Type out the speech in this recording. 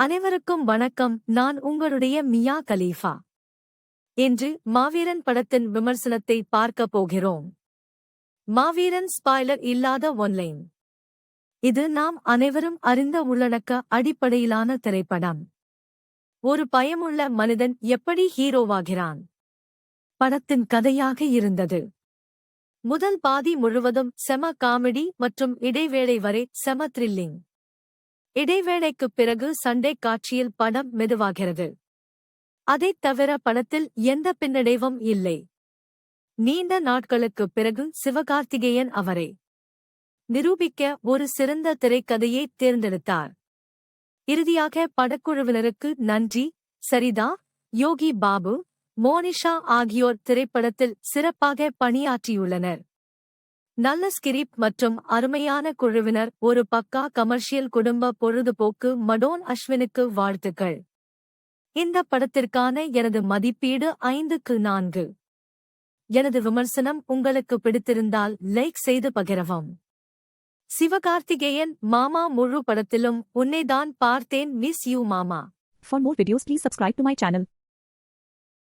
அனைவருக்கும் வணக்கம். நான் உங்களுடைய மியா கலீஃபா. இன்று மாவீரன் படத்தின் விமர்சனத்தை பார்க்க போகிறோம். மாவீரன் ஸ்பாய்லர் இல்லாத ஒன்லைன். இது நாம் அனைவரும் அறிந்த உள்ளடக்க அடிப்படையிலான திரைப்படம். ஒரு பயமுள்ள மனிதன் எப்படி ஹீரோவாகிறான்? படத்தின் கதையாக இருந்தது. முதல் பாதி முழுவதும் செம காமெடி மற்றும் இடைவேளை வரை செம த்ரில்லிங். இடைவேளைக்குப் பிறகு சண்டை காட்சியில் படம் மெதுவாகிறது. அதைத் தவிர படத்தில் எந்த பின்னடைவும் இல்லை. நீண்ட நாட்களுக்குப் பிறகு சிவகார்த்திகேயன் அவரை நிரூபிக்க ஒரு சிறந்த திரைக்கதையை தேர்ந்தெடுத்தார். இறுதியாக படக்குழுவினருக்கு நன்றி. சரிதா, யோகி பாபு, மோனிஷா ஆகியோர் திரைப்படத்தில் சிறப்பாக பணியாற்றியுள்ளனர். நல்ல ஸ்கிரிப்ட் மற்றும் அருமையான குழுவினர். ஒரு பக்கா கமர்ஷியல் குடும்ப பொழுதுபோக்கு. மடோன் அஸ்வினுக்கு வாழ்த்துக்கள். இந்த படத்திற்கான எனது மதிப்பீடு 5க்கு 4. எனது விமர்சனம் உங்களுக்கு பிடித்திருந்தால் லைக் செய்து பகிரவும். சிவகார்த்திகேயன் மாமா முழு படத்திலும் உன்னைதான் பார்த்தேன். மிஸ் யூ மாமா. For more videos, please subscribe to my channel.